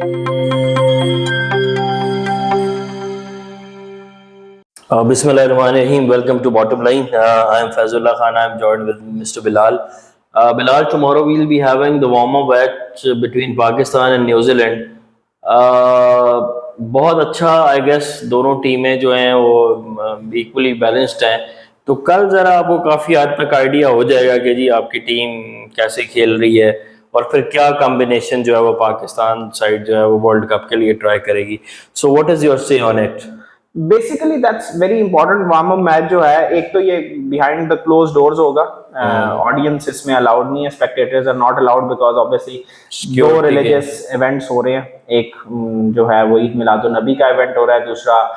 Bismillahirrahmanirrahim. Welcome to Bottom Line. I am Fazullah Khan. I am joined with Mr. Bilal. Bilal, tomorrow we'll be having the warm-up match between Pakistan and New Zealand. बहुत अच्छा I guess दोनों टीमें जो हैं वो equally balanced हैं, तो कल ज़रा आपको काफ़ी हद तक आइडिया हो जाएगा कि जी आपकी टीम कैसे खेल रही है और फिर क्या कॉम्बिनेशन जो है वो पाकिस्तान साइड जो है वो वर्ल्ड कप के लिए ट्राई करेगी. So what is your say on it? Basically that's very important. Warm up match जो है, एक तो ये बिहाइंड द क्लोज डोर्स होगा, ऑडियंस इसमें अलाउड नहीं है, spectators are not allowed because obviously दो रिलीजियस इवेंट्स हो रहे हैं. एक जो है वो ईद मिलादुन नबी का इवेंट हो रहा है, दूसरा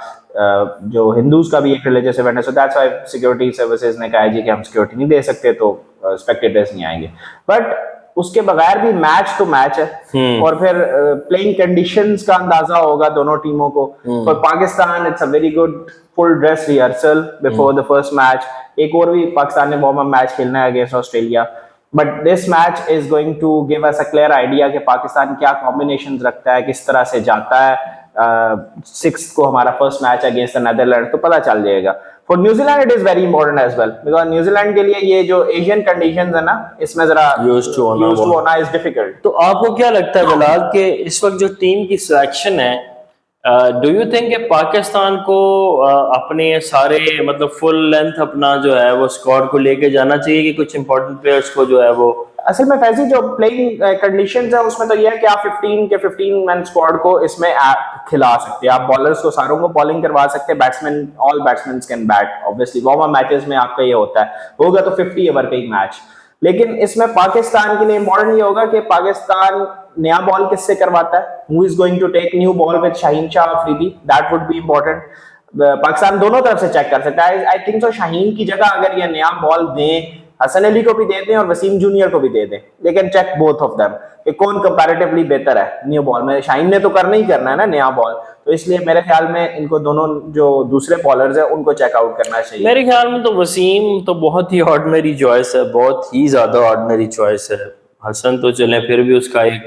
जो हिंदूज का भी एक रिलीजियस इवेंट है. So that's why security services ने कहा जी कि हम सिक्योरिटी नहीं दे सकते, तो स्पेक्टेटर्स नहीं आएंगे. बट उसके बगैर भी मैच तो मैच है, और फिर प्लेइंग कंडीशंस का अंदाजा होगा दोनों टीमों को. For Pakistan it's a very good full dress rehearsal before the first match. एक और भी पाकिस्तान ने वार्म अप मैच खेलना है against Australia, but this match is going to give us a clear idea कि पाकिस्तान क्या कॉम्बिनेशंस रखता है, किस तरह से जाता है. 6th को हमारा first match against the Netherland, तो पता चल जाएगा. For New Zealand it is very important as well, because New Zealand के लिए ये जो एशियन कंडीशंस है ना, इसमें जरा यूज्ड टू होना इज डिफिकल्ट. तो आपको क्या लगता है बिलाल कि इस वक्त जो टीम की सिलेक्शन है, डू यू थिंक कि पाकिस्तान को अपने सारे मतलब फुल लेंथ अपना जो है वो स्क्वाड को लेके जाना चाहिए कि कुछ इंपॉर्टेंट प्लेयर्स को जो है वो? असल में फैजी जो प्लेइंग कंडीशंस है उसमें तो ये है कि आप 15 मैन स्क्वाड को इसमें खिला सकते हैं. आप बॉलर्स को सारों को बॉलिंग करवा सकते हैं. Batsman, all batsman can bat. Obviously warm up matches में आपका ये होता है, होगा तो 50 ओवर का ही मैच. लेकिन इसमें पाकिस्तान के लिए इंपॉर्टेंट ये होगा कि पाकिस्तान नया बॉल किससे करवाता है. Who is going to take new ball with Shaheen Shah Afridi, that would be important. Pakistan दोनों तरफ से चेक कर सकता है. आई थिंक सो शाहीन की जगह अगर ये नया बॉल दें, हसन अली को भी दे दें और वसीम जूनियर को भी दे दें, they can check both of them कि कौन कंपैरेटिवली बेहतर है न्यू बॉल में. शाहीन ने तो करना ही करना है ना नया बॉल, तो इसलिए मेरे ख्याल में इनको दोनों जो दूसरे बॉलर्स हैं उनको चेकआउट करना चाहिए. मेरे ख्याल में तो वसीम तो बहुत ही ऑर्डिनरी चॉइस है, बहुत ही ज्यादा ऑर्डिनरी चॉइस है. हसन तो चले फिर भी उसका एक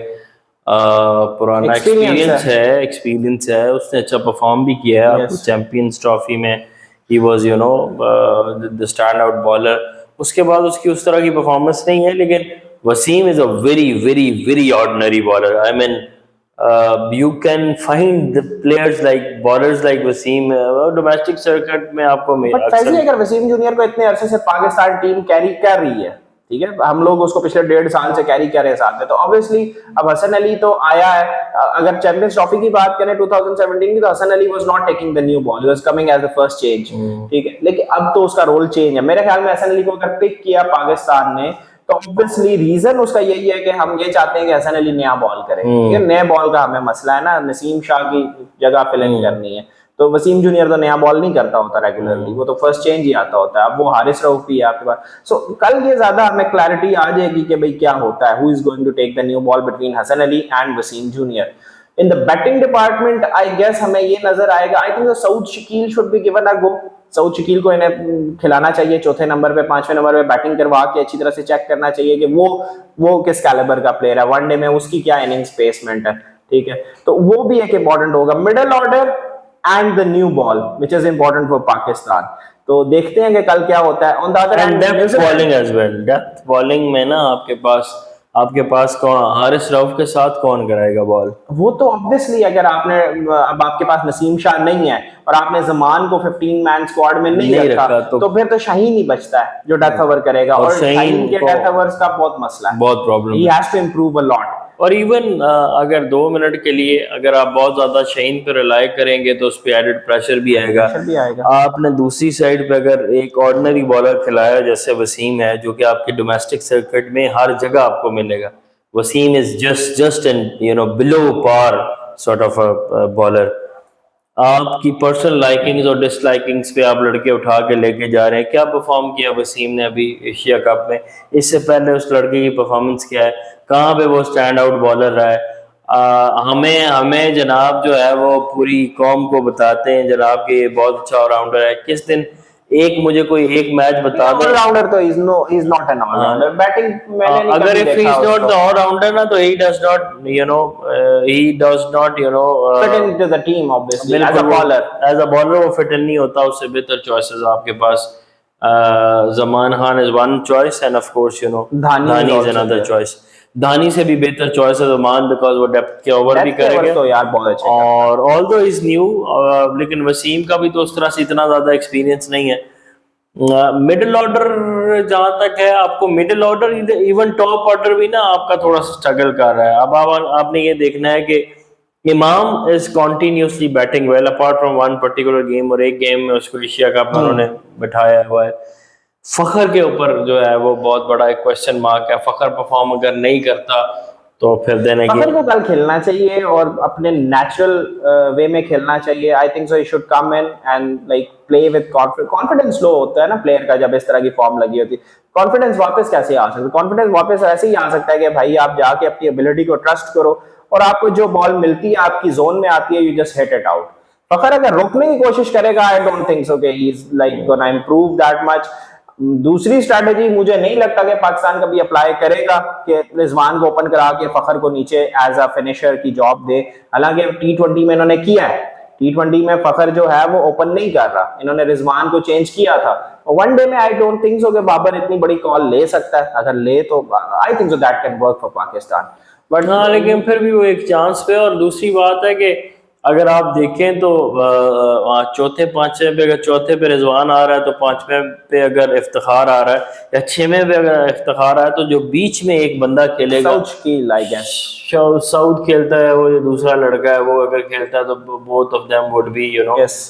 पुराना एक्सपीरियंस है, उसने अच्छा परफॉर्म भी किया है. चैंपियंस ट्रॉफी में he was you know the stand out bowler. उसके बाद उसकी उस तरह की परफॉर्मेंस नहीं है, लेकिन Wasim is a very very very ordinary bowler. I mean you can find the players like bowlers like Wasim domestic circuit में आपको मिल. बट फैजी अगर वसीम जूनियर को इतने अरसे से पाकिस्तान टीम कैरी कर रही है, ठीक है, हम लोग उसको पिछले 1.5 साल से कैरी कर रहे हैं साथ में, तो ऑब्वियसली अब हसन अली तो आया है. अगर चैंपियंस ट्रॉफी की बात करें 2017 की, तो Hasan Ali was not taking the new ball, he was coming as the first change, ठीक है. लेकिन अब तो उसका रोल चेंज है. मेरे ख्याल में हसन अली को अगर पिक किया पाकिस्तान ने, तो ऑब्वियसली रीजन उसका यही है कि हम ये चाहते हैं कि हसन अली नया बॉल करे. ये नए बॉल का हमें मसला है ना, नसीम शाह की जगह फिलिंग करनी है. तो वसीम जूनियर तो नया बॉल नहीं करता होता रेगुलरली, वो तो फर्स्ट चेंज ही आता होता है. अब वो हारिस रऊफ भी है आपके पास. सो कल ये ज्यादा हमें क्लैरिटी आ जाएगी कि भाई क्या होता है, who is going to take the new ball between Hasan Ali and Wasim junior. In the batting department I guess हमें ये नजर आएगा, I think Saud Shakeel should be given a go. Saud Shakeel को इन्हें खिलाना चाहिए. चौथे नंबर पे, 5वें नंबर पे बैटिंग करवा के अच्छी तरह से चेक करना चाहिए कि वो किस कैलिबर का प्लेयर है, वनडे में उसकी क्या इनिंग्स प्लेसमेंट है, ठीक है. तो वो भी एक इंपॉर्टेंट होगा. Middle order and the new ball which is important for Pakistan. तो देखते हैं कि कल क्या होता है. On the other hand depth bowling as well. Depth bowling में ना आपके पास कौन, हारिस रऊफ के साथ कौन कराएगा बॉल? वो तो ऑब्वियसली अगर आपने, अब आपके पास नसीम शाह नहीं है और आपने जमान को 15 मैन स्क्वाड में नहीं रखा, तो फिर तो शाहीन ही बचता है जो डेथ ओवर करेगा. और शाहीन के डेथ ओवर्स का बहुत मसला है, बहुत problem. He has to improve a lot. और इवन अगर 2 मिनट के लिए अगर आप बहुत ज्यादा शाहीन पर रिलाई करेंगे तो उस पर एडेड प्रेशर भी आएगा. आपने दूसरी साइड पे अगर एक ऑर्डिनरी बॉलर खिलाया जैसे वसीम है, जो कि आपके डोमेस्टिक सर्किट में हर जगह आपको मिलेगा. Wasim is just an you know below par sort of a bowler. आपकी पर्सनल लाइकिंग्स और डिसलाइकिंग्स पे आप लड़के उठा के लेके जा रहे हैं. क्या परफॉर्म किया वसीम ने अभी एशिया कप में? इससे पहले उस लड़के की परफॉर्मेंस क्या है? कहाँ पे वो स्टैंड आउट बॉलर रहा है? हमें जनाब जो है वो पूरी कौम को बताते हैं जनाब कि ये बहुत अच्छा ऑलराउंडर है. किस दिन एक मुझे कोई एक मैच बता दो। ऑलराउंडर तो is not an allrounder, batting मैंने नहीं अगर कभी इफ ही देखा इज नॉट द उसको ऑलराउंडर ना, तो he does not fit into the team obviously as बिल्कुल a bowler. As a bowler वो फिट इन नहीं होता। उससे बेहतर चॉइसेस आपके पास, Zaman Khan is one choice and of course Dhani is Dhani is also another there। Choice. Dhani से भी बेहतर चॉइस है जमान, बिकॉज वो डेप्थ के ओवर भी डेथ के ओवर करेंगे तो यार बहुत अच्छे करता है। और ऑल्दो इज न्यू, लेकिन वसीम का भी तो उस तरह से इतना ज्यादा एक्सपीरियंस नहीं है। मिडिल ऑर्डर जहां तक है, आपको middle order even top order भी ना आपका थोड़ा सा स्ट्रगल कर रहा है। अब आपने ये देखना है कि इमाम is continuously batting well apart from one particular game, और एक गेम में उसको एशिया कप में उन्होंने बिठाया हुआ है। फखर के ऊपर जो है वो बहुत बड़ा एक क्वेश्चन मार्क है। फखर परफॉर्म अगर नहीं करता तो फिर देने फखर को की कल खेलना चाहिए और अपने नेचुरल वे में खेलना चाहिए। आई think so he should come in and like play with confidence. Confidence low होता है ना प्लेयर का जब इस तरह की फॉर्म लगी होती। कॉन्फिडेंस वापस कैसे आ सकता है? कॉन्फिडेंस वापस ऐसे ही आ सकता है कि भाई आप जाके अपनी एबिलिटी को ट्रस्ट करो और आपको जो बॉल मिलती है आपकी जोन में आती है, you just hit it out. Fakhar अगर रोकने की कोशिश करेगा, आई डोंट थिंक सो कि he is like gonna improve that much. दूसरी स्ट्रैटेजी मुझे नहीं लगता कि पाकिस्तान कभी अप्लाई करेगा कि रिजवान को ओपन करा के फखर को नीचे एज अ फिनिशर की जॉब दे। हालांकि T20 में इन्होंने किया है, T20 में फखर जो है वो ओपन नहीं कर रहा, इन्होंने रिजवान को चेंज किया था। वनडे में आई डोंट थिंक सो कि बाबर इतनी बड़ी कॉल ले सकता है। अगर ले तो आई think so that can work for Pakistan. But हाँ, लेकिन फिर भी वो एक चांस पे। और दूसरी बात है कि अगर आप देखें तो चौथे पांचवें पे, अगर चौथे पे रिजवान आ रहा है तो पांचवें पे अगर इफ्तिखार आ रहा है, या छवें पे अगर इफ्तिखार आ रहा है, तो जो बीच में एक बंदा खेलेगा सऊद की आई गेस साउथ खेलता है, वो जो दूसरा लड़का है वो अगर खेलता है तो both of them would be yes.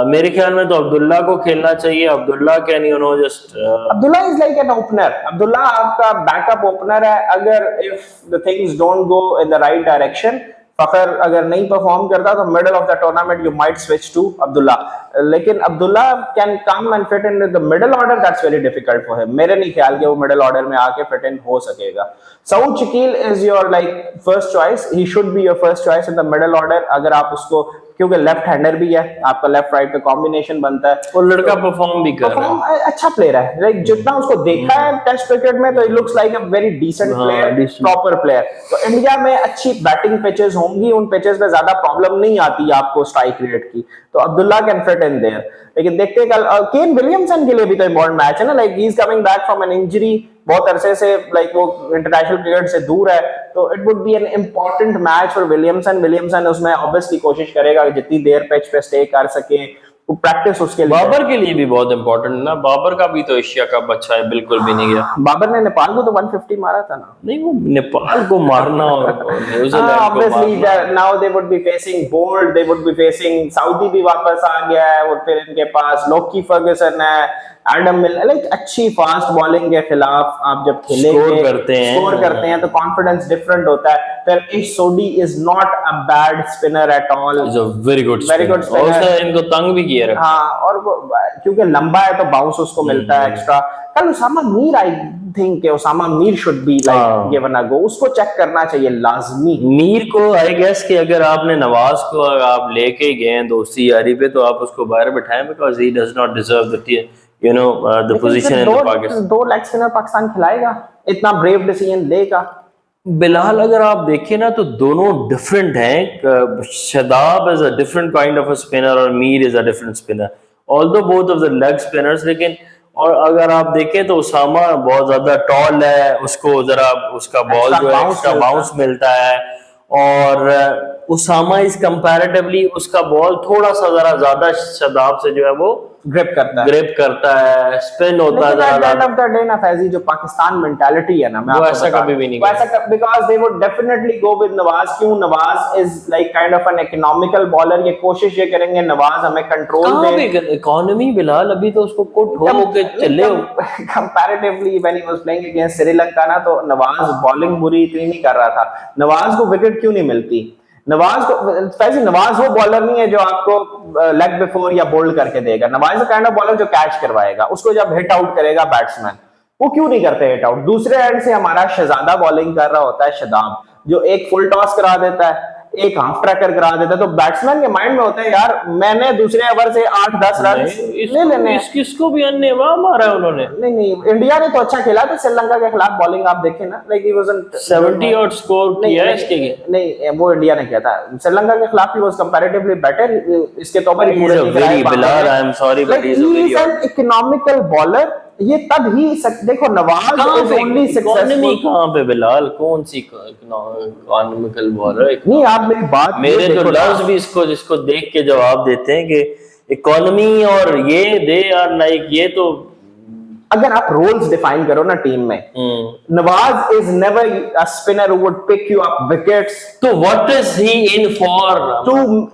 मेरे ख्याल में तो अब्दुल्ला को खेलना चाहिए। Abdullah can just Abdullah is like an opener. Abdullah आपका बैकअप ओपनर है। अगर if the things don't go in the right direction, Fakhar अगर नहीं परफॉर्म करता तो middle of the tournament you might switch to Abdullah. लेकिन Abdullah can come and fit in the middle order, that's very difficult for him. मेरे नहीं ख्याल कि वो मिडल ऑर्डर में आके फिट इन हो सकेगा। Saud Shakeel is your like first choice, he should be your first choice in the middle order. अगर आप उसको, क्योंकि लेफ्ट हैंडर भी है, आपका लेफ्ट राइट का कॉम्बिनेशन बनता है। वो लड़का परफॉर्म भी कर रहा है। अच्छा प्लेयर है, लाइक जितना उसको देखा है टेस्ट क्रिकेट में तो it looks like a very decent player, proper player. तो इंडिया में अच्छी बैटिंग पिचेस होंगी, उन पिचेस पे ज्यादा प्रॉब्लम नहीं आती आपको स्ट्राइक रेट की, तो Abdullah can fit in their. लेकिन देखते हैं कल केन विलियमसन के लिए भी तो इम्पोर्टेंट मैच है ना, like he is coming back from an injury, बहुत अरसे से लाइक वो इंटरनेशनल क्रिकेट से दूर है, तो it would be an important match for Williamson उसमें ऑब्वियसली कोशिश करेगा कि जितनी देर पिच पे स्टे कर सके, वो प्रैक्टिस उसके लिए। बाबर के लिए भी बहुत इंपॉर्टेंट ना, बाबर का भी तो एशिया कप अच्छा है, बिल्कुल भी नहीं गया। बाबर ने नेपाल को तो 150 मारा था ना। नहीं, वो नेपाल को मारना और न्यूजीलैंड को ऑब्वियसली मारना। Now they would be facing bolt, they would be facing Saudi भी वापस आ गया है, और फिर इनके पास लोकी फर्गुसन है, एडम मिलर, लाइक अच्छी फास्ट बॉलिंग के खिलाफ आप जब खेलेंगे, स्कोर करते हैं तो कॉन्फिडेंस डिफरेंट होता है। फिर Ish Sodhi is not a bad spinner at all, is a very good spinner. उसने इनको तंग भी किया रखा। हाँ, और क्योंकि लंबा है तो बाउंस उसको मिलता है एक्स्ट्रा। कल Usama Mir, I think Usama Mir should be like given a go, उसको चेक करना चाहिए लाजमी। मीर को आई गेस कि अगर आपने नवाज को आप लेके गए दोस्ती यारी पे, तो आप उसको बाहर बिठाएं, because he does not deserve the position in the Pakistan. दो लेग स्पिनर पाकिस्तान खिलाएगा, इतना ब्रेव डिसीजन लेगा। बिलाल अगर आप देखें ना तो दोनों डिफरेंट हैं। Shadab is a different kind of a spinner और Mir is a different spinner, although both of the leg spinners. लेकिन और अगर आप देखें तो उसामा बहुत ज्यादा टॉल है, उसको जरा उसका बॉल जो है एक्स्ट्रा बाउंस मिलता है, और उसामा इज कंपैरेटिवली उसका बॉल थोड़ा सा जरा ज्यादा शदाब से जो है वो ग्रिप करता है, स्पिन होता है ज्यादा। एंड ऑफ द डे ना फैजी, जो पाकिस्तान मेंटालिटी है ना, मैं वो आपको ऐसा कभी भी नहीं वैसा, because they would definitely go with Nawaz. क्यों? Nawaz is like kind of an economical bowler, ये कोशिश ये करेंगे नवाज हमें कंट्रोल दे। इकोनॉमी बिलाल अभी तो उसको कुट हो के चले हो। Comparatively when he was playing against Sri Lanka ना, तो नवाज बॉलिंग बुरी इतनी नहीं कर रहा था। नवाज को विकेट क्यों नहीं मिलती? नवाज को फैजी, नवाज वो बॉलर नहीं है जो आपको लेग बिफोर या बोल्ड करके देगा। नवाज काइंड ऑफ बॉलर जो कैच करवाएगा, उसको जब हिट आउट करेगा बैट्समैन, वो क्यों नहीं करते हिट आउट? दूसरे एंड से हमारा शहजादा बॉलिंग कर रहा होता है, शदाब, जो एक फुल टॉस करा देता है, एक हाफ ट्रैकर करा देता, तो बैट्समैन के माइंड में होता है यार मैंने दूसरे ओवर से 8-10 रन ले लेने हैं। किसको भी अन्य मारा है उन्होंने। नहीं, इंडिया ने तो अच्छा खेला था श्रीलंका के खिलाफ, बॉलिंग आप देखें ना, लाइक ही वाजंट 70 और स्कोर किया है इसके लिए। नहीं, वो इंडिया ने किया था श्रीलंका के खिलाफ, ही वाज कंपैरेटिवली बेटर। इसके तो ऊपर Bilal, I am sorry but he is an economical bowler. ये तब ही देखो नवाज इज ओनली सक्सेसफुल। कहां पे बिलाल, कौन सी इकोनॉमिकल बॉलर? नहीं, आप मेरी बात, मेरे तो लफ्ज भी इसको देख के जवाब देते हैं कि इकोनॉमी और ये दे आर लाइक, ये तो अगर आप रोल्स डिफाइन करो ना टीम में, Nawaz is never a spinner who would pick you up wickets. तो what is he in for?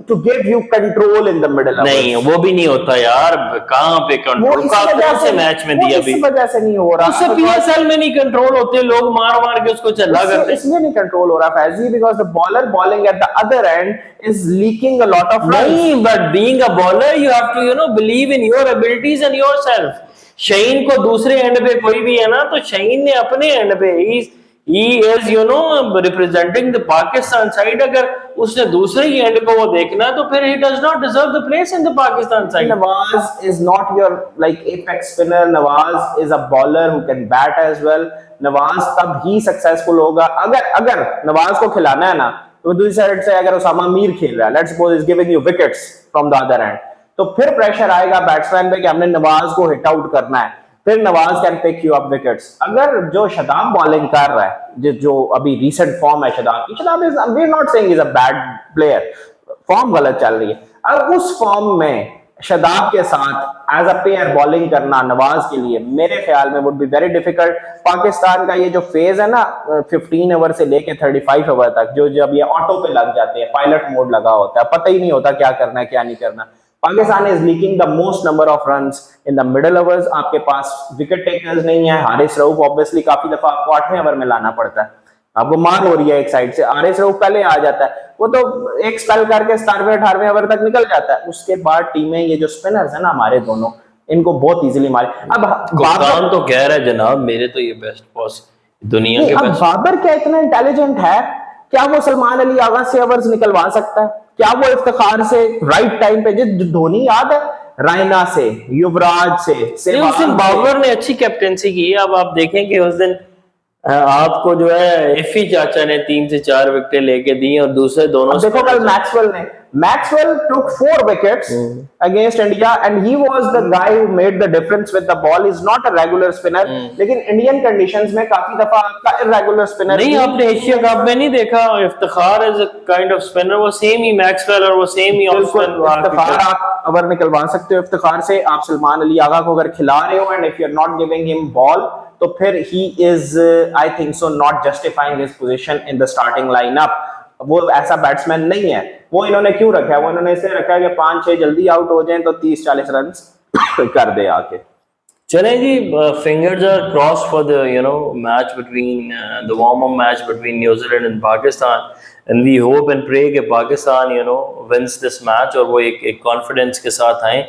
To give you control in the middle. नहीं, वो भी नहीं होता यार, कहां पे कंट्रोल? कौन से मैच में दिया भी? इस वजह से नहीं हो रहा। उससे पीएसएल में नहीं कंट्रोल होते, लोग मार मार के उसको चला करते। इसलिए नहीं कंट्रोल हो रहा Faizi, because the bowler bowling at the other end is leaking a lot of runs. नहीं, but being a bowler you have to believe in your abilities and yourself. Shaheen को दूसरे एंड पे कोई भी है ना, तो शहीन ने अपने एंड पे he is representing the Pakistan side. अगर उसने दूसरे ही एंड को वो देखना, तो फिर he does not deserve the place in the Pakistan side. Nawaz is not your like apex spinner. Nawaz is a bowler who can bat as well. Nawaz तब ही सक्सेसफुल होगा अगर नवाज को खिलाना है ना, तो दूसरी साइड से अगर उसामा मीर खेल रहा है, let's suppose is giving you wickets from the other and, तो फिर प्रेशर आएगा बैट्समैन पे कि हमने नवाज को हिट आउट करना है, फिर Nawaz can pick you up wickets. अगर जो शदाब बॉलिंग कर रहा है, जो अभी रीसेंट फॉर्म है शदाब की, Shadab is, we are not saying is a bad player, form गलत चल रही है। अब उस फॉर्म में शदाब के साथ एज अ पेयर बॉलिंग करना नवाज के लिए मेरे ख्याल में would be very difficult. Pakistan का ये जो फेज है ना 15 ओवर से लेके 35 ओवर तक, जो जब ये ऑटो पे लग जाते हैं, पायलट मोड लगा होता है, पता ही नहीं होता क्या करना है क्या नहीं करना। Pakistan is leaking the most number of runs in the middle overs. आपके पास विकेट टेकर्स नहीं है। हारिस रऊफ ऑब्वियसली काफी दफा आपको 8वें ओवर में लाना पड़ता है, आपको मार हो रही है एक साइड से, हारिस रऊफ पहले आ जाता है, वो तो एक स्पेल करके 17वें 18वें ओवर तक निकल जाता है। उसके बाद टीमें, ये जो स्पिनर्स है ना हमारे दोनों, इनको बहुत इजीली मारे। अब कप्तान तो कह रहा है जनाब मेरे तो ये बेस्ट बॉस दुनिया के बेस्ट। बाबर क्या इतना इंटेलिजेंट है? क्या वो सलमान अली आगा से ओवर्स निकलवा सकता है? क्या वो इफ्तिखार से राइट टाइम पे, जो धोनी याद है, रायना से, युवराज से उस दिन बाबर ने अच्छी कैप्टेंसी की। अब आप देखेंगे उस दिन आपको जो है एफी चाचा ने 3 से 4 विकेट लेके दी और दूसरे दोनों देखो कल Maxwell took 4 wickets against India and he was the guy who made the difference with the ball. He's not a regular spinner, लेकिन इंडियन कंडीशंस में काफी दफा आपका irregular spinner नहीं, आपने एशिया कप में नहीं देखा Iftikhar as a kind of spinner, वो सेम ही मैक्सवेल और वो सेम ही इफ्तिखार आप ओवर निकलवा सकते हो इफ्तिखार से। आप सलमान अली आगा को अगर खिला रहे हो and if you are not giving him ball, तो फिर he is I think so not justifying his position in the starting lineup. वो ऐसा बैट्समैन नहीं है। वो इन्होंने क्यों रखा है? वो इन्होंने इसलिए रखा है कि 5-6 जल्दी आउट हो जाएं तो 30-40 रन कर दे आके। चलें जी, fingers are cross for the match between the warm up match between New Zealand and Pakistan, and we hope and pray कि पाकिस्तान विंस दिस मैच और वो एक कॉन्फिडेंस के साथ आए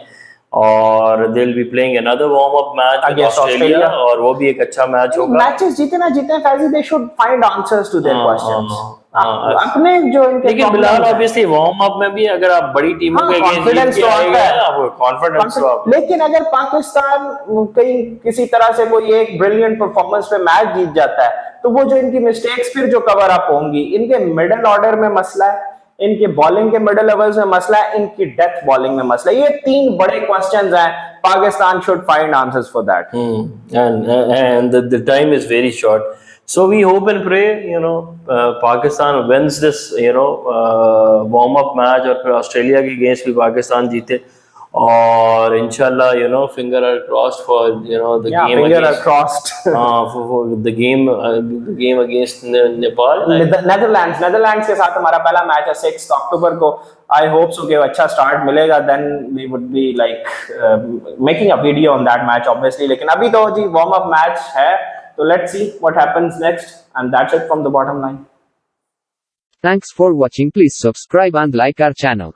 और they will be playing another warm up match against Australia, और वो भी एक अच्छा मैच होगा। मैचेस जीते ना जीते Faizi, they should find answers to their questions. अपने जो इनके, लेकिन बिलाल ऑब्वियसली वार्म अप में भी अगर आप बड़ी टीमों के कॉन्फिडेंस तो आता है, आपको कॉन्फिडेंस तो आता है। लेकिन अगर पाकिस्तान कहीं किसी तरह से कोई एक ब्रिलियंट परफॉर्मेंस पे मैच जीत जाता है, तो वो जो इनकी मिस्टेक्स फिर जो कवर अप होंगी, इनके मिडिल ऑर्डर में मसला है, इनके बॉलिंग के मिडिल ओवर्स में मसला है, इनकी डेथ बॉलिंग में मसला है। ये 3 बड़े क्वेश्चंस हैं। Pakistan should find answers for that, and the time is very short, so we hope and pray Pakistan wins this warm up match और फिर ऑस्ट्रेलिया के अगेंस्ट भी पाकिस्तान जीते और इंशाल्लाह finger are crossed for the game, finger are crossed for the game against Nepal, Netherlands के साथ हमारा पहला मैच है 6 अक्टूबर को। आई होप सो कि अच्छा स्टार्ट मिलेगा, then we would be like making a video on that match obviously. लेकिन अभी तो जी वार्म अप मैच है, तो let's see what happens next, and that's it from the bottom line. Thanks for watching. Please subscribe and like our channel.